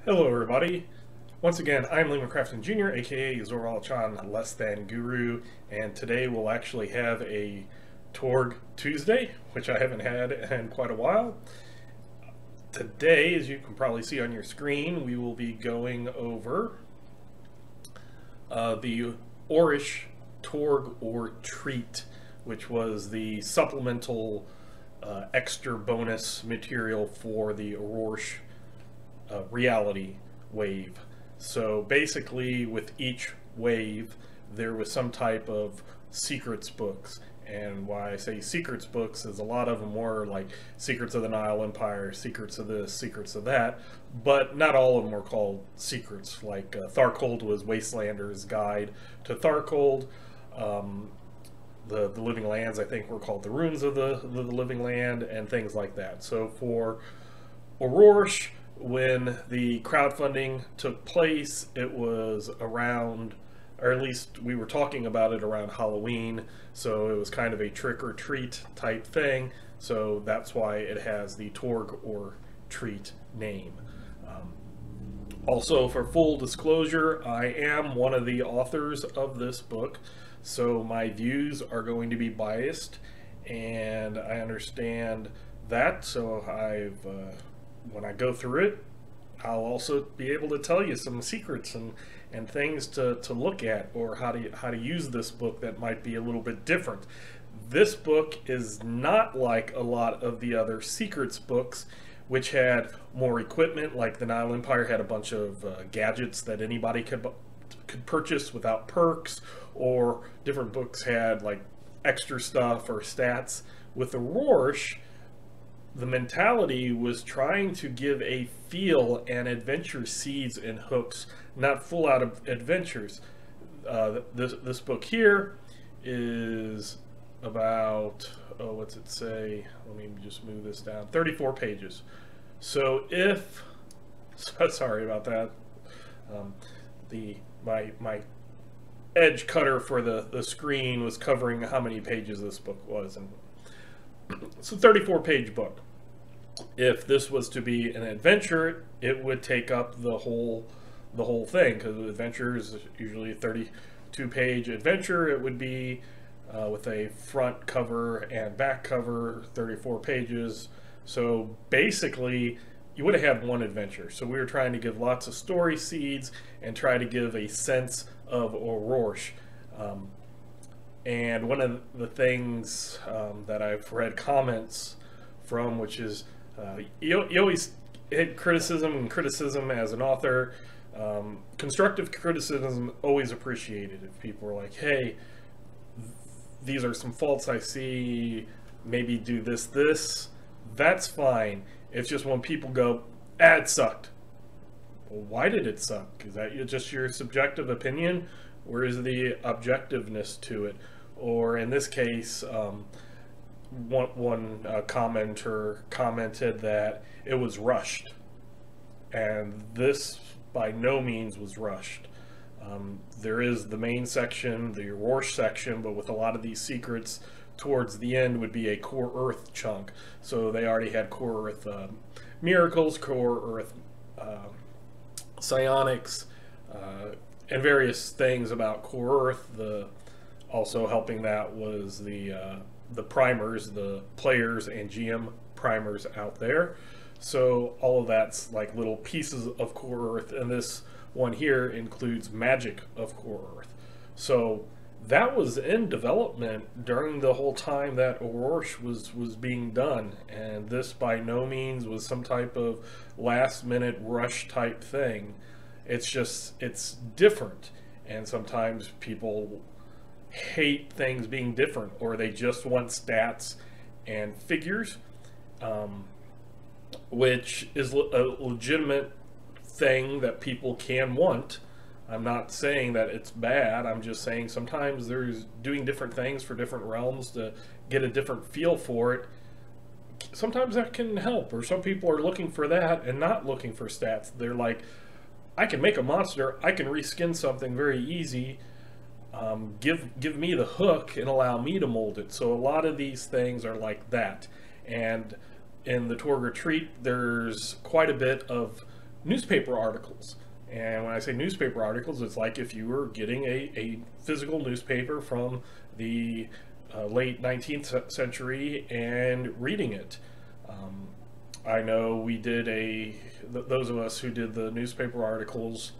Hello everybody. Once again, I'm Lehman Crafton Jr., aka Zoralchan Less Than Guru, and today we'll actually have a Torg Tuesday, which I haven't had in quite a while. Today, as you can probably see on your screen, we will be going over the Orrorsh Torg or Treat, which was the supplemental extra bonus material for the Orrorsh reality wave. So basically with each wave there was some type of secrets books, and why I say secrets books is a lot of them were like Secrets of the Nile Empire, Secrets of this, Secrets of that, but not all of them were called secrets. Like Tharcold was Wastelander's Guide to Tharcold. The Living Lands I think were called the Runes of the Living Land, and things like that. So for Orrorsh, when the crowdfunding took place, it was around, or at least we were talking about it around Halloween, so it was kind of a trick or treat type thing, so that's why it has the Torg or Treat name. Also, for full disclosure, I am one of the authors of this book, so my views are going to be biased, and I understand that, so when I go through it, I'll also be able to tell you some secrets and things to look at, or how to use this book that might be a little bit different. This book is not like a lot of the other secrets books, which had more equipment. Like the Nile Empire had a bunch of gadgets that anybody could purchase without perks, or different books had like extra stuff or stats. With Orrorsh, the mentality was trying to give a feel and adventure seeds and hooks, not full out of adventures. This book here is about, oh, what's it say? Let me just move this down. 34 pages. So if, sorry about that. My edge cutter for the screen was covering how many pages this book was, and it's a 34-page book. If this was to be an adventure, it would take up the whole thing, because adventure is usually a 32-page adventure. It would be with a front cover and back cover, 34 pages. So basically, you would have had one adventure. So we were trying to give lots of story seeds and try to give a sense of Orrorsh. And one of the things that I've read comments from, which is you always hit criticism as an author. Constructive criticism always appreciated. If people are like, hey, these are some faults I see, maybe do this, that's fine. It's just when people go, it sucked. Well, why did it suck? Is that just your subjective opinion? Or is the objectiveness to it? Or in this case, one commenter commented that it was rushed, and this by no means was rushed. There is the main section, the Orrorsh section, but with a lot of these secrets towards the end would be a Core Earth chunk. So they already had Core Earth miracles, Core Earth psionics, and various things about Core Earth. Also helping that was the primers, the players and GM primers out there. So all of that's like little pieces of Core Earth, and this one here includes magic of Core Earth. So that was in development during the whole time that Orrorsh was being done, and this by no means was some type of last minute rush type thing. It's just, it's different, and sometimes people hate things being different, or they just want stats and figures, which is a legitimate thing that people can want. I'm not saying that it's bad. I'm just saying sometimes there's doing different things for different realms to get a different feel for it. Sometimes that can help, or some people are looking for that and not looking for stats. They're like, I can make a monster, I can reskin something very easy, give me the hook and allow me to mold it. So a lot of these things are like that. And in the Torg Retreat, there's quite a bit of newspaper articles. And when I say newspaper articles, it's like if you were getting a physical newspaper from the late 19th century and reading it. I know we did those of us who did the newspaper articles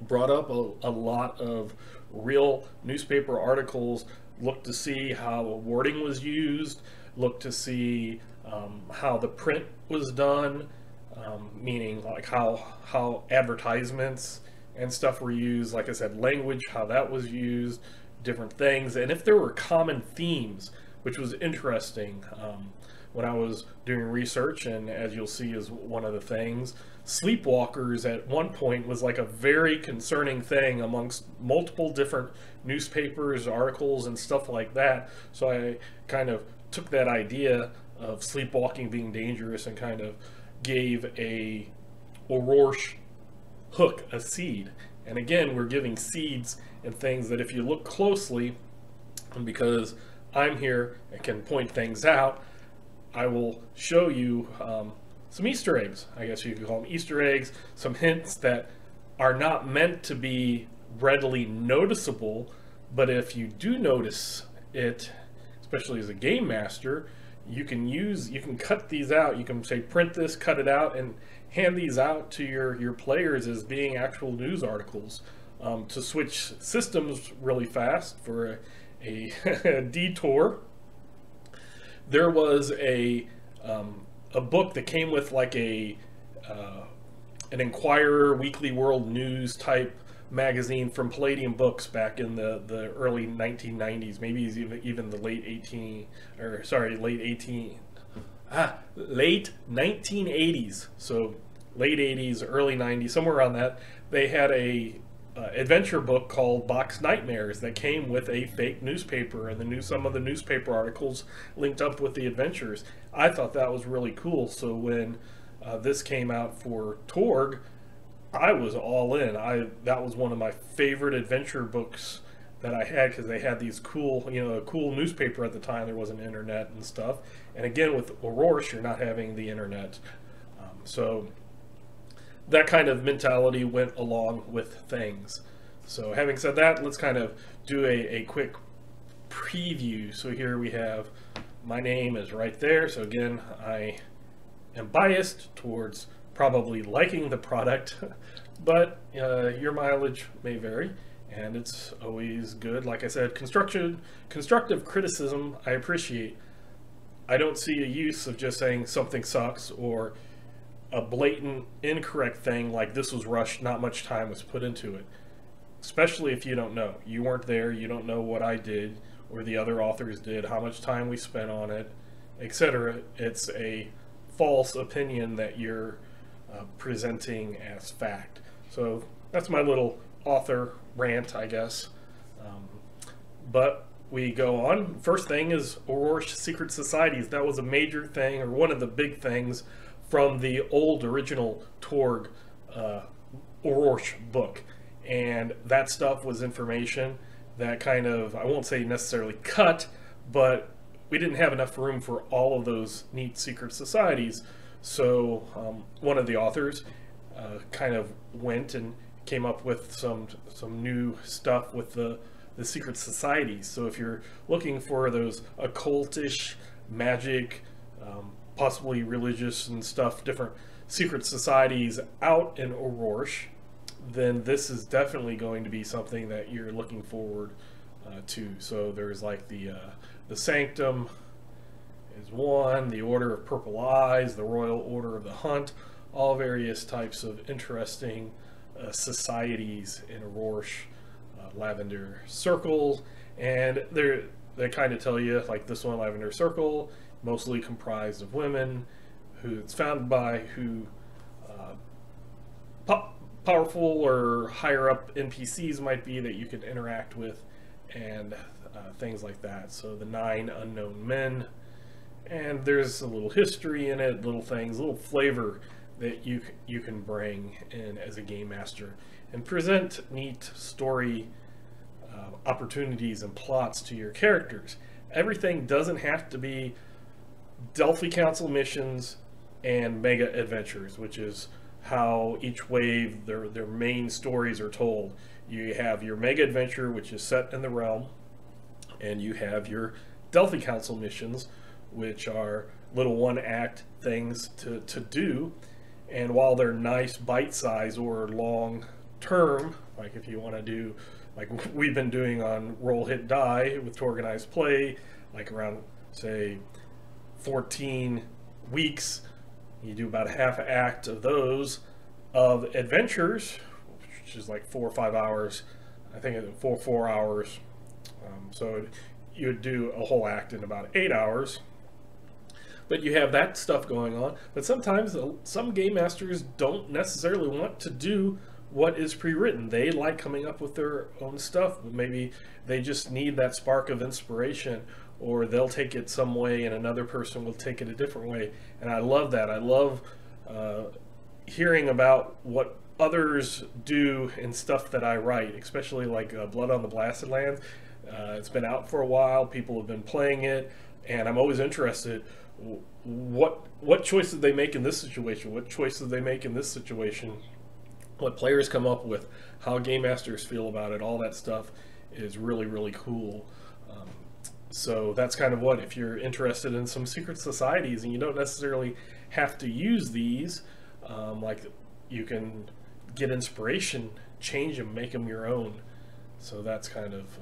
brought up a lot of real newspaper articles, looked to see how wording was used, looked to see how the print was done, meaning like how advertisements and stuff were used, like I said, language, how that was used, different things, and if there were common themes, which was interesting. When I was doing research, and as you'll see is one of the things, sleepwalkers at one point was like a very concerning thing amongst multiple different newspapers, articles, and stuff like that. So I kind of took that idea of sleepwalking being dangerous and kind of gave a Orrorsh hook a seed. And again, we're giving seeds and things that if you look closely, and because I'm here and can point things out, I will show you some Easter eggs. I guess you could call them Easter eggs, some hints that are not meant to be readily noticeable, but if you do notice it, especially as a game master, you can cut these out. You can say print this, cut it out, and hand these out to your players as being actual news articles. To switch systems really fast for a detour, there was a book that came with like an Enquirer Weekly World News type magazine from Palladium Books back in the early 1990s, maybe even the late 1980s. So late 80s, early 90s, somewhere around that. They had a adventure book called Box Nightmares that came with a fake newspaper, and some of the newspaper articles linked up with the adventures. I thought that was really cool. So when this came out for Torg, I was all in. That was one of my favorite adventure books that I had, because they had these cool, a cool newspaper at the time. There wasn't internet and stuff. And again, with Orrorsh, you're not having the internet. So that kind of mentality went along with things. So having said that, let's kind of do a quick preview. So here we have, my name is right there. So again, I am biased towards probably liking the product, but your mileage may vary, and it's always good. Like I said, constructive criticism I appreciate. I don't see a use of just saying something sucks, or a blatant incorrect thing like this was rushed, not much time was put into it. Especially if you don't know. You weren't there, you don't know what I did or the other authors did, how much time we spent on it, etc. It's a false opinion that you're presenting as fact. So that's my little author rant, I guess. But we go on. First thing is Orrorsh Secret Societies. That was a major thing, or one of the big things from the old original Torg Orrorsh book. And that stuff was information that kind of, I won't say necessarily cut, but we didn't have enough room for all of those neat secret societies. So one of the authors kind of went and came up with some new stuff with the secret societies. So if you're looking for those occultish, magic, possibly religious and stuff, different secret societies out in Orrorsh, then this is definitely going to be something that you're looking forward to. So there's like the Sanctum is one, the Order of Purple Eyes, the Royal Order of the Hunt, all various types of interesting societies in Orrorsh, Lavender Circle, and they kind of tell you, like this one, Lavender Circle, mostly comprised of women, who it's founded by, who powerful or higher up NPCs might be that you can interact with, and things like that. So the 9 unknown men, and there's a little history in it, little things, little flavor that you can bring in as a game master and present neat story opportunities and plots to your characters. Everything doesn't have to be Delphi Council missions and mega adventures, which is how each wave, their main stories are told. You have your mega adventure, which is set in the realm, and you have your Delphi Council missions, which are little one-act things to do. And while they're nice bite-size or long-term, like if you want to do, like we've been doing on Roll Hit Die with Organized Play, like around, say, 14 weeks, you do about a half act of those of adventures, which is like 4 or 5 hours. I think it's 4 hours. So you would do a whole act in about 8 hours. But you have that stuff going on. But sometimes some game masters don't necessarily want to do what is pre-written. They like coming up with their own stuff, but maybe they just need that spark of inspiration, or they'll take it some way and another person will take it a different way. And I love that. I love hearing about what others do and stuff that I write, especially like Blood on the Blasted Lands. It's been out for a while. People have been playing it, and I'm always interested. What choices they make in this situation? What choices they make in this situation? What players come up with? How game masters feel about it? All that stuff is really, really cool. So that's kind of what, if you're interested in some secret societies and you don't necessarily have to use these, like you can get inspiration, change them, make them your own. So that's kind of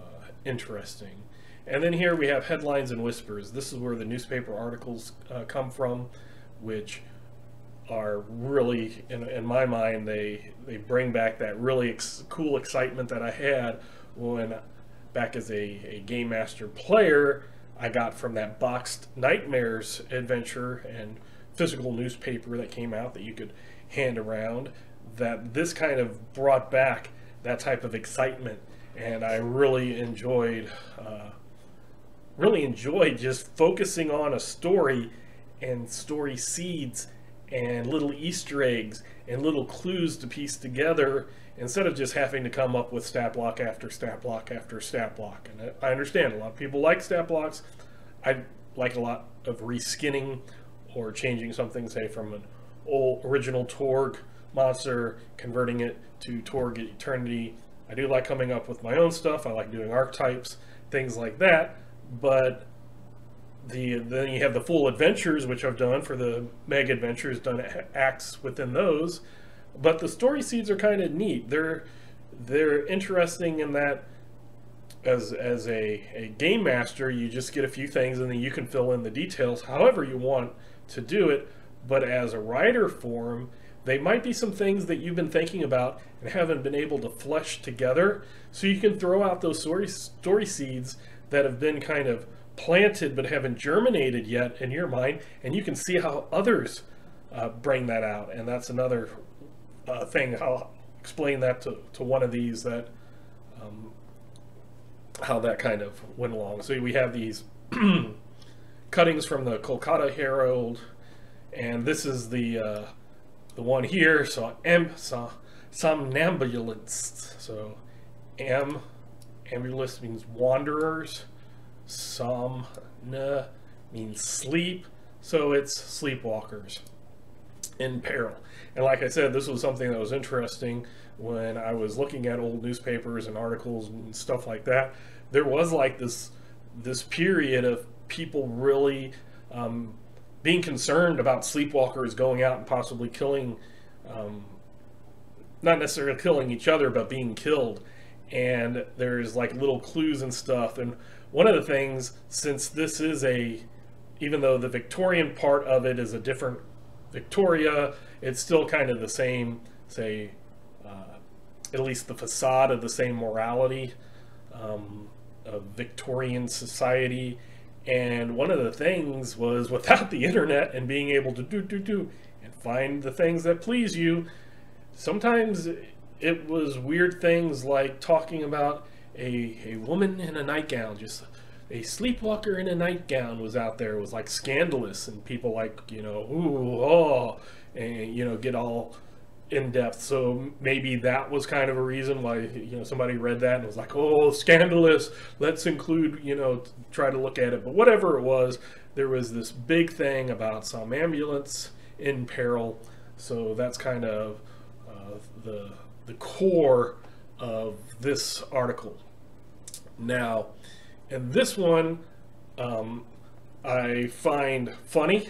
interesting. And then here we have headlines and whispers. This is where the newspaper articles come from, which are really, in my mind, they bring back that really cool excitement that I had when, back as a Game Master player, I got from that boxed Nightmares adventure and physical newspaper that came out that you could hand around, that this kind of brought back that type of excitement. And I really enjoyed just focusing on a story and story seeds and little Easter eggs and little clues to piece together, instead of just having to come up with stat block after stat block after stat block. And I understand a lot of people like stat blocks. I like a lot of reskinning or changing something, say from an old original Torg monster, converting it to Torg Eternity. I do like coming up with my own stuff. I like doing archetypes, things like that. But then you have the full adventures, which I've done for the mega adventures, done acts within those. But the story seeds are kind of neat. They're interesting in that as a game master, you just get a few things and then you can fill in the details however you want to do it. But as a writer form, they might be some things that you've been thinking about and haven't been able to flesh together. So you can throw out those story seeds that have been kind of planted but haven't germinated yet in your mind, and you can see how others bring that out. And that's another thing. I'll explain that to one of these, that how that kind of went along. So we have these cuttings from the Kolkata Herald, and this is the one here. So somnambulist. So ambulist means wanderers. Somna means sleep. So it's sleepwalkers in peril. And like I said, this was something that was interesting when I was looking at old newspapers and articles and stuff like that. There was like this period of people really being concerned about sleepwalkers going out and possibly killing, not necessarily killing each other, but being killed. And there's like little clues and stuff. And one of the things, since this is even though the Victorian part of it is a different Victoria, it's still kind of the same, say, at least the facade of the same morality of Victorian society. And one of the things was, without the internet and being able to do and find the things that please you, sometimes it was weird things like talking about a woman in a nightgown. Just a sleepwalker in a nightgown was out there. It was like scandalous, and people like, ooh, oh, and get all in depth. So maybe that was kind of a reason why somebody read that and was like, oh, scandalous, let's include, try to look at it. But whatever it was, there was this big thing about some ambulance in peril, So that's kind of the core of this article. Now, in this one, I find funny,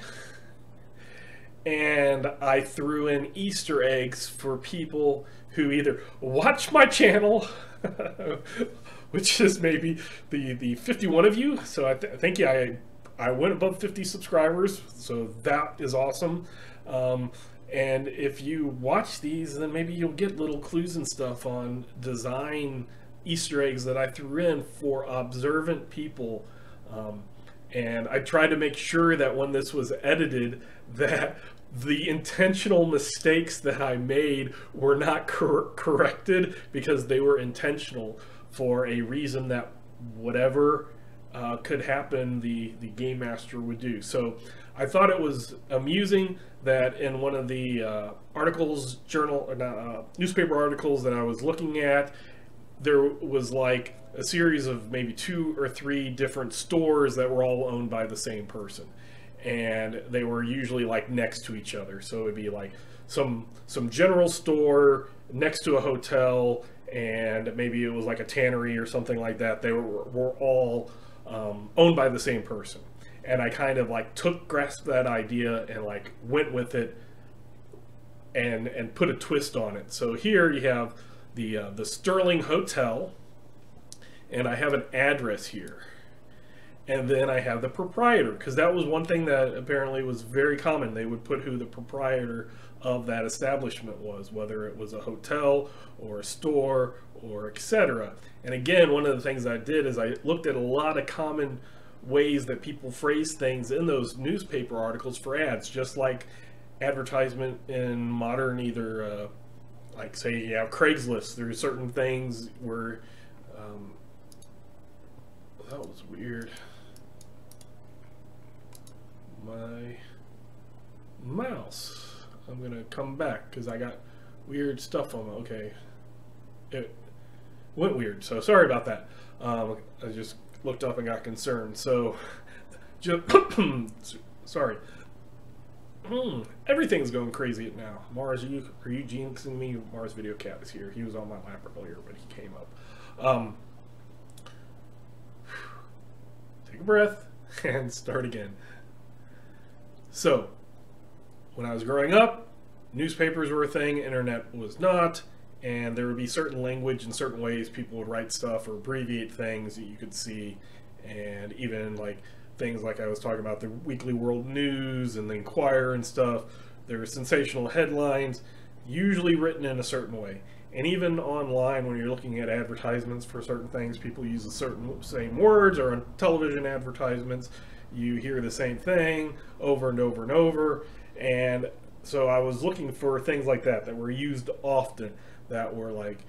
and I threw in Easter eggs for people who either watch my channel, which is maybe the 51 of you. So I think I went above 50 subscribers, so that is awesome. And if you watch these, then maybe you'll get little clues and stuff on design Easter eggs that I threw in for observant people. And I tried to make sure that when this was edited, that the intentional mistakes that I made were not corrected, because they were intentional for a reason that whatever could happen, the game master would do. So I thought it was amusing that in one of the newspaper articles that I was looking at, there was like a series of maybe 2 or 3 different stores that were all owned by the same person, and they were usually like next to each other. So it'd be like some general store next to a hotel, and maybe it was like a tannery or something like that. They were all owned by the same person. And I kind of like grasped that idea and like went with it and put a twist on it. So here you have the Sterling Hotel, and I have an address here. And then I have the proprietor, because that was one thing that apparently was very common. They would put who the proprietor of that establishment was, whether it was a hotel or a store or etc. And again, one of the things I did is I looked at a lot of common ways that people phrase things in those newspaper articles for ads, just like advertisement in modern, either like say you have Craigslist. There's certain things where that was weird. My mouse. I'm gonna come back because I got weird stuff on it. Okay, it went weird, so sorry about that. I just looked up and got concerned. So, sorry. Everything's going crazy now. Mars, are you jinxing me? Mars Video Cat is here. He was on my lap earlier, but he came up. Take a breath and start again. So, when I was growing up, newspapers were a thing, internet was not, and there would be certain language and certain ways people would write stuff or abbreviate things that you could see, and even like things like I was talking about, the Weekly World News and the Inquirer and stuff. There were sensational headlines, usually written in a certain way. And even online, when you're looking at advertisements for certain things, people use the same words, or on television advertisements, you hear the same thing over and over and over. And so I was looking for things like that that were used often, that were like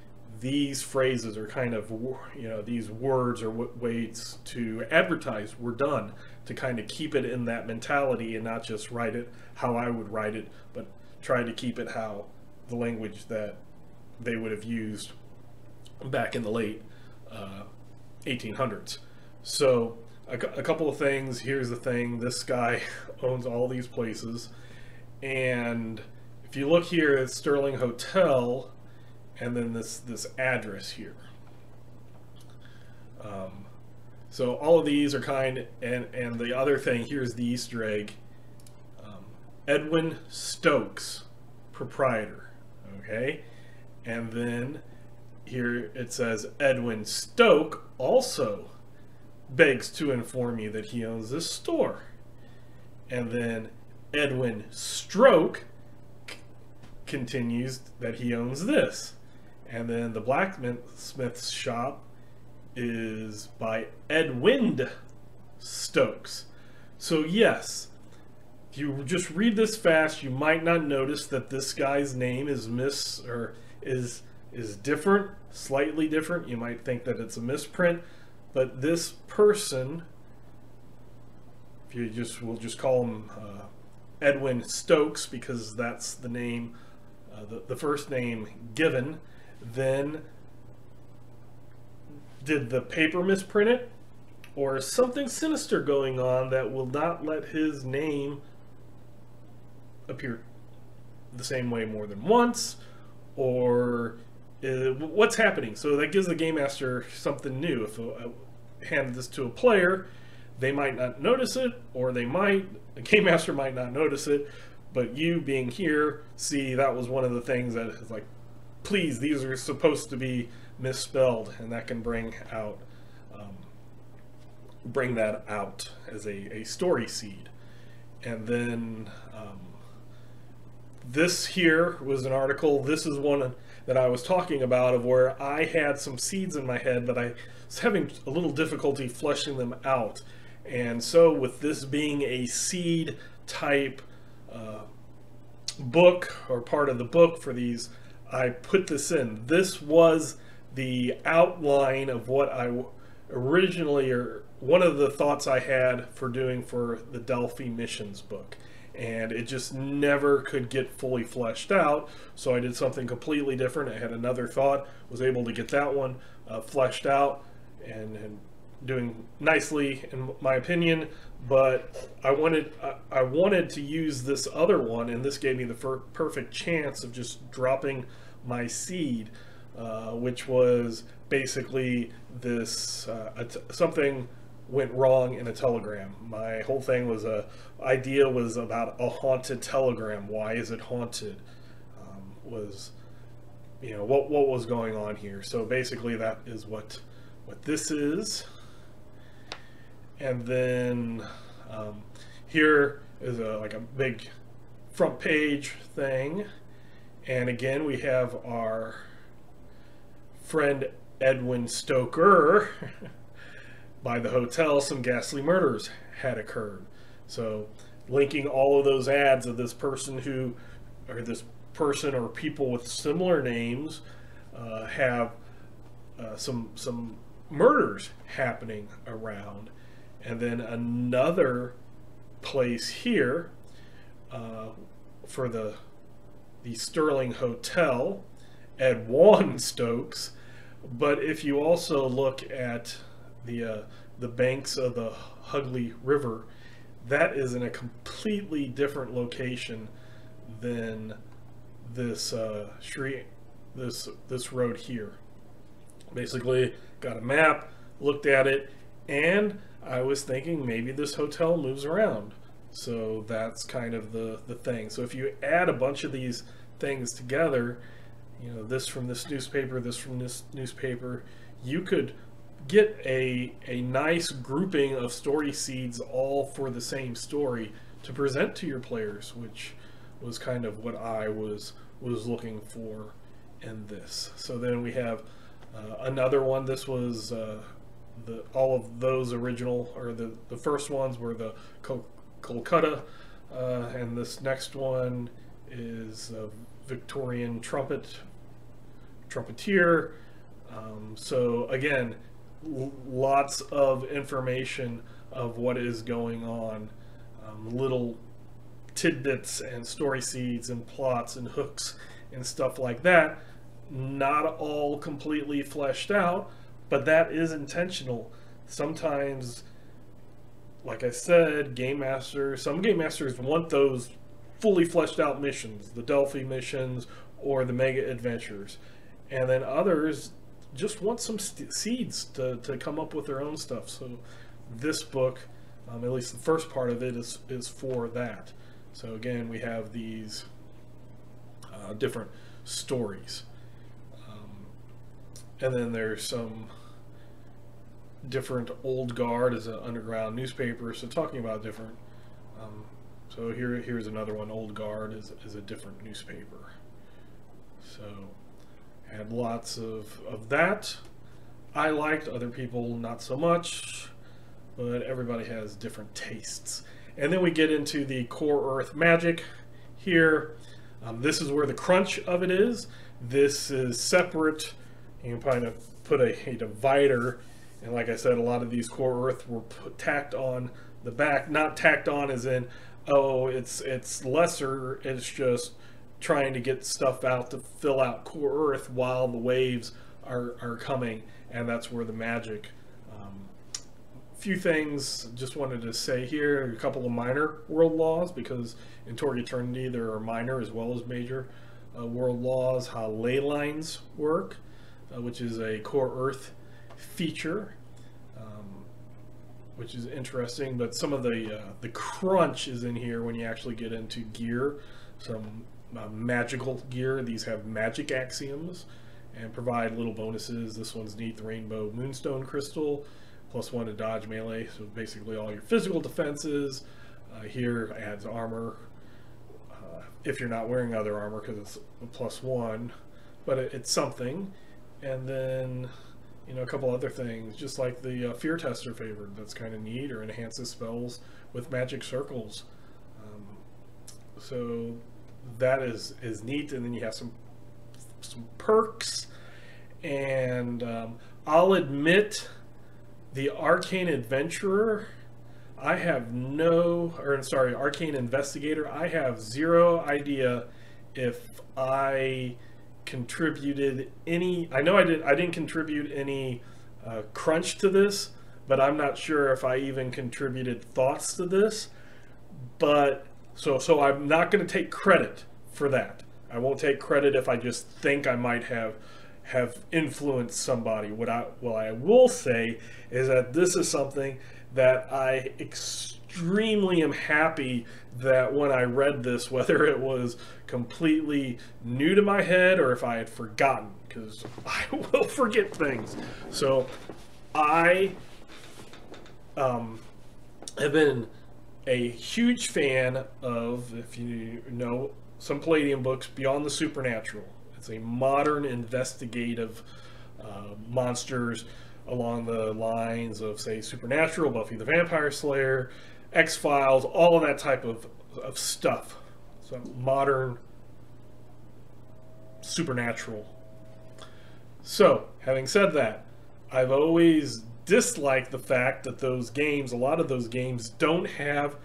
these phrases or kind of, you know, these words or ways to advertise were done to kind of keep it in that mentality and not just write it how I would write it, but try to keep it how the language that they would have used back in the late 1800s. So a couple of things. Here's the thing. This guy owns all these places. And if you look here at Sterling Hotel, and then this address here. So all of these are and the other thing, here's the Easter egg. Edwin Stokes, proprietor, okay? And then here it says Edwin Stoke also begs to inform you that he owns this store. And then Edwin Stroke continues that he owns this. And then the blacksmith's shop is by Edwin Stokes. So yes, if you just read this fast, you might not notice that this guy's name is is different, slightly different. You might think that it's a misprint, but this person, if you we'll just call him Edwin Stokes, because that's the name, the first name given. Then did the paper misprint it, or is something sinister going on that will not let his name appear? the same way more than once, or what's happening? So that gives the game master something new. If I hand this to a player, they might not notice it, or the game master might not notice it, but you being here see that was one of the things that is like, please, these are supposed to be misspelled, and that can bring that out as a story seed. And then this here was an article. This is one that I was talking about, of where I had some seeds in my head that I was having a little difficulty fleshing them out. And so with this being a seed type book, or part of the book for these, I put this in. This was the outline of what I originally, or one of the thoughts I had for doing for the Delphi missions book, and it just never could get fully fleshed out, so I did something completely different. I had another thought, was able to get that one fleshed out and doing nicely in my opinion, but I wanted to use this other one, and this gave me the perfect chance of just dropping my seed, which was basically this something went wrong in a telegram. My whole thing was idea was about a haunted telegram. Why is it haunted? Was, you know, what was going on here? So basically that is what this is. And then here is like a big front page thing, and again we have our friend Edwin Stoker. By the hotel, some ghastly murders had occurred. So linking all of those ads of this person or people with similar names have some murders happening around. And then another place here for the Sterling Hotel, Ed Juan Stokes. But if you also look at the banks of the Hughley River, that is in a completely different location than this this road here. Basically, got a map, looked at it, and I was thinking maybe this hotel moves around. So that's kind of the thing. So if you add a bunch of these things together, you know, this from this newspaper, this from this newspaper, you could get a nice grouping of story seeds all for the same story to present to your players, which was kind of what I was looking for in this. So then we have another one. This was all of those original, or the first ones were the Kolkata, and this next one is a Victorian trumpeter. So again, lots of information of what is going on, little tidbits and story seeds and plots and hooks and stuff like that. Not all completely fleshed out, but that is intentional. Sometimes, like I said, some game masters want those fully fleshed out missions, the Delphi missions or the mega adventures, and then others just want some seeds to come up with their own stuff. So this book, at least the first part of it, is for that. So again, we have these different stories, and then there's some different Old Guard as an underground newspaper, so talking about different so here's another one. Old Guard is a different newspaper. So had lots of that. I liked, other people not so much, but everybody has different tastes. And then we get into the Core Earth magic here. This is where the crunch of it is. This is separate. You can kind of put a divider, and like I said, a lot of these Core Earth were tacked on the back. Not tacked on as in, oh, it's lesser, it's just trying to get stuff out to fill out Core Earth while the waves are coming, and that's where the magic few things just wanted to say here. A couple of minor world laws, because in Torg Eternity there are minor as well as major world laws. How ley lines work, which is a core Earth feature, which is interesting. But some of the crunch is in here when you actually get into gear. Some magical gear. These have magic axioms and provide little bonuses. This one's neat, the Rainbow Moonstone Crystal, +1 to dodge melee, so basically all your physical defenses. Here adds armor, if you're not wearing other armor, because it's a +1, but it's something. And then, you know, a couple other things, just like the Fear Tester favored, that's kind of neat, or enhances spells with magic circles. So that is neat. And then you have some perks, and I'll admit, the Arcane Adventurer, I have Arcane Investigator, I have zero idea if I contributed any. I know I didn't contribute any crunch to this, but I'm not sure if I even contributed thoughts to this. But so I'm not going to take credit for that. I won't take credit if I just think I might have influenced somebody. What I will say is that this is something that I extremely am happy that when I read this, whether it was completely new to my head or if I had forgotten, because I will forget things. So I have been a huge fan of, if you know, some Palladium books, Beyond the Supernatural. It's a modern investigative monsters along the lines of, say, Supernatural, Buffy the Vampire Slayer, X-Files, all of that type of stuff. So modern supernatural. So, having said that, I've always disliked the fact that those games, a lot of those games, don't have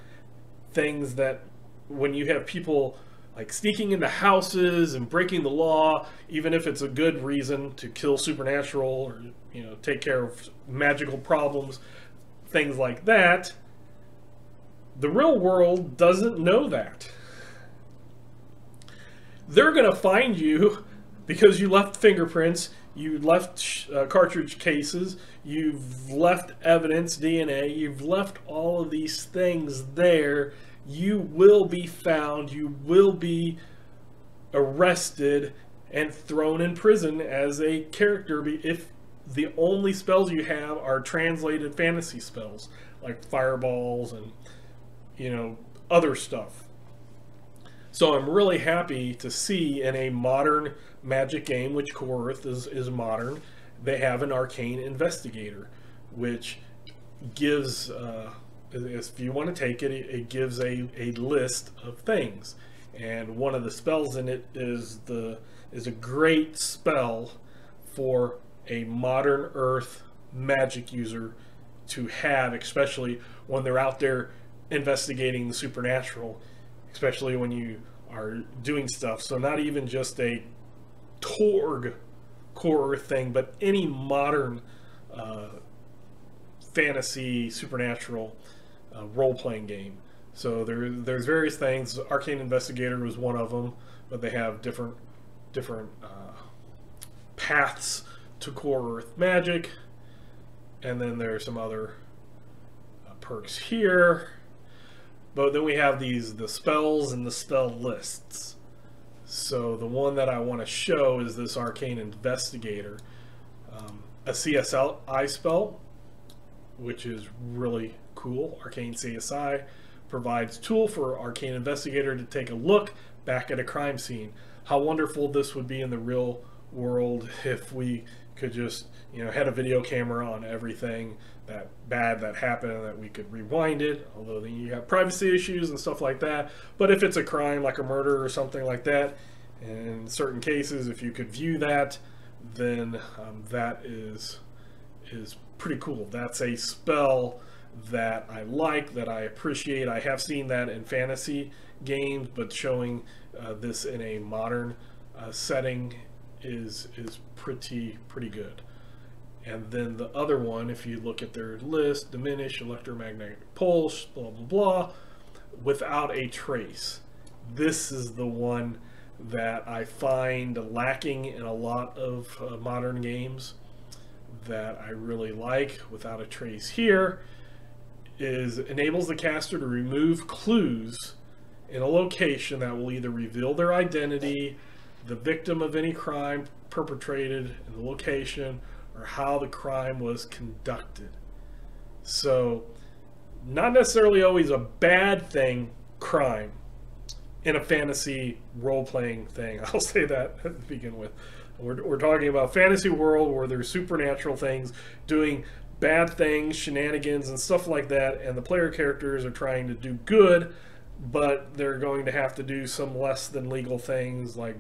things that, when you have people like sneaking into houses and breaking the law, even if it's a good reason to kill supernatural or, you know, take care of magical problems, things like that, the real world doesn't know that. They're going to find you because you left fingerprints, you left cartridge cases, you've left evidence, DNA, you've left all of these things there. You will be found, you will be arrested and thrown in prison as a character if the only spells you have are translated fantasy spells, like fireballs and, you know, other stuff. So I'm really happy to see in a modern Magic game, which Core Earth is modern, they have an Arcane Investigator, which gives... if you want to take it, it gives a list of things, and one of the spells in it is a great spell for a modern Earth magic user to have, especially when they're out there investigating the supernatural, especially when you are doing stuff. So not even just a Torg Core Earth thing, but any modern fantasy supernatural role-playing game. So there's various things. Arcane Investigator was one of them, but they have different paths to Core Earth magic. And then there's some other perks here. But then we have the spells and the spell lists. So the one that I want to show is this Arcane Investigator, a CSI spell, which is really cool. Arcane CSI provides tool for Arcane Investigator to take a look back at a crime scene. How wonderful this would be in the real world if we could just, you know, had a video camera on everything that bad that happened and that we could rewind it, although then you have privacy issues and stuff like that. But if it's a crime like a murder or something like that, in certain cases, if you could view that, then that is pretty cool. That's a spell that I like, that I appreciate. I have seen that in fantasy games, but showing this in a modern setting is pretty good. And then the other one, if you look at their list, diminish, electromagnetic pulse, blah, blah, blah, without a trace. This is the one that I find lacking in a lot of modern games that I really like. Without a trace here is enables the caster to remove clues in a location that will either reveal their identity, the victim of any crime perpetrated in the location, or how the crime was conducted. So, not necessarily always a bad thing, crime, in a fantasy role-playing thing. I'll say that to begin with. We're talking about fantasy world where there's supernatural things doing bad things, shenanigans, and stuff like that, and the player characters are trying to do good, but they're going to have to do some less than legal things like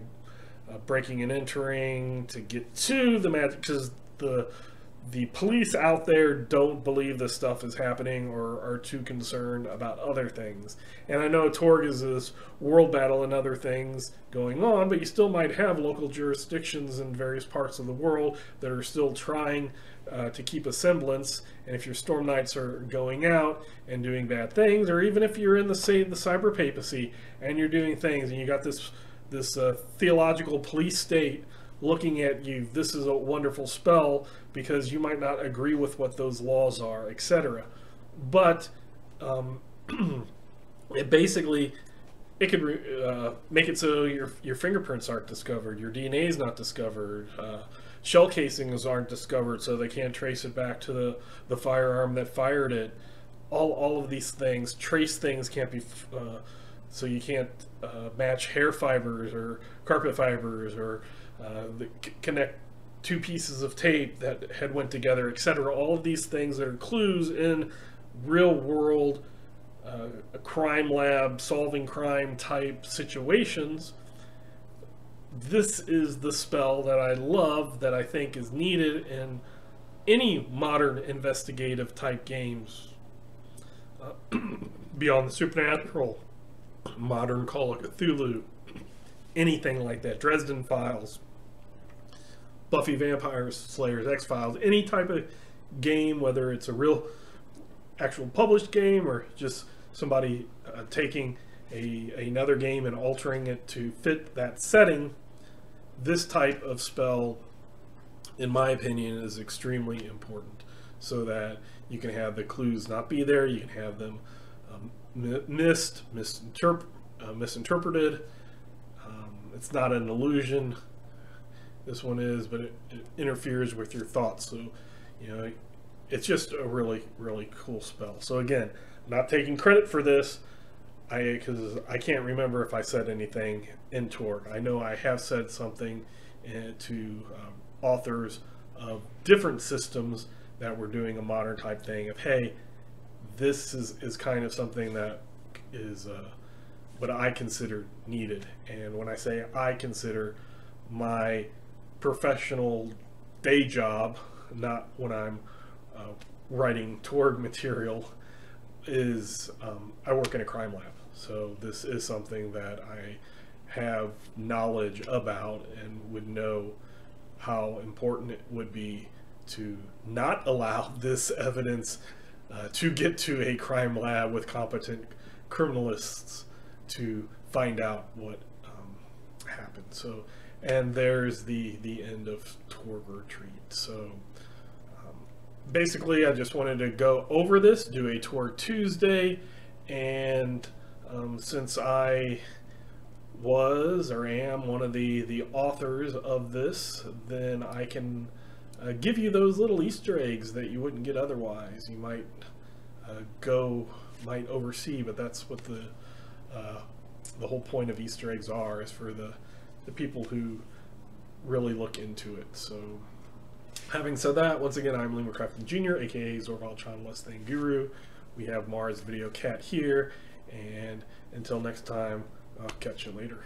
breaking and entering to get to the magic, because the police out there don't believe this stuff is happening or are too concerned about other things. And I know Torg is this world battle and other things going on, but you still might have local jurisdictions in various parts of the world that are still trying to keep a semblance. And if your Storm Knights are going out and doing bad things, or even if you're in the cyber papacy and you're doing things and you got this theological police state looking at you, this is a wonderful spell because you might not agree with what those laws are, etc. But it basically, it could make it so your fingerprints aren't discovered, your DNA is not discovered, shell casings aren't discovered, so they can't trace it back to the firearm that fired it. All of these things, trace things can't be, so you can't match hair fibers or carpet fibers or connect two pieces of tape that had went together, etc. All of these things that are clues in real world crime lab, solving crime type situations. This is the spell that I love, that I think is needed in any modern investigative type games. Beyond the supernatural, modern Call of Cthulhu, anything like that, Dresden Files, Buffy Vampire Slayers, X-Files, any type of game, whether it's a real actual published game or just somebody taking another game and altering it to fit that setting, this type of spell, in my opinion, is extremely important, so that you can have the clues not be there, you can have them misinterpreted. It's not an illusion. This one is, but it interferes with your thoughts. So, you know, it's just a really, really cool spell. So again, I'm not taking credit for this, because I can't remember if I said anything in Torg. I know I have said something to authors of different systems that were doing a modern type thing of, hey, this is kind of something that is what I consider needed. And when I say I consider, my professional day job, not when I'm writing Torg material, is I work in a crime lab. So this is something that I have knowledge about and would know how important it would be to not allow this evidence to get to a crime lab with competent criminalists to find out what happened. So, and there's the end of Torg Retreat. So basically I just wanted to go over this, do a Torg Tuesday, and since I was or am one of the authors of this, then I can give you those little Easter eggs that you wouldn't get otherwise. You might might oversee, but that's what the whole point of Easter eggs are, is for the people who really look into it. So having said that, once again, I'm Lee McCrafton Jr., aka Zorval Chan Westhang Guru. We have Mars Video Cat here, and until next time, I'll catch you later.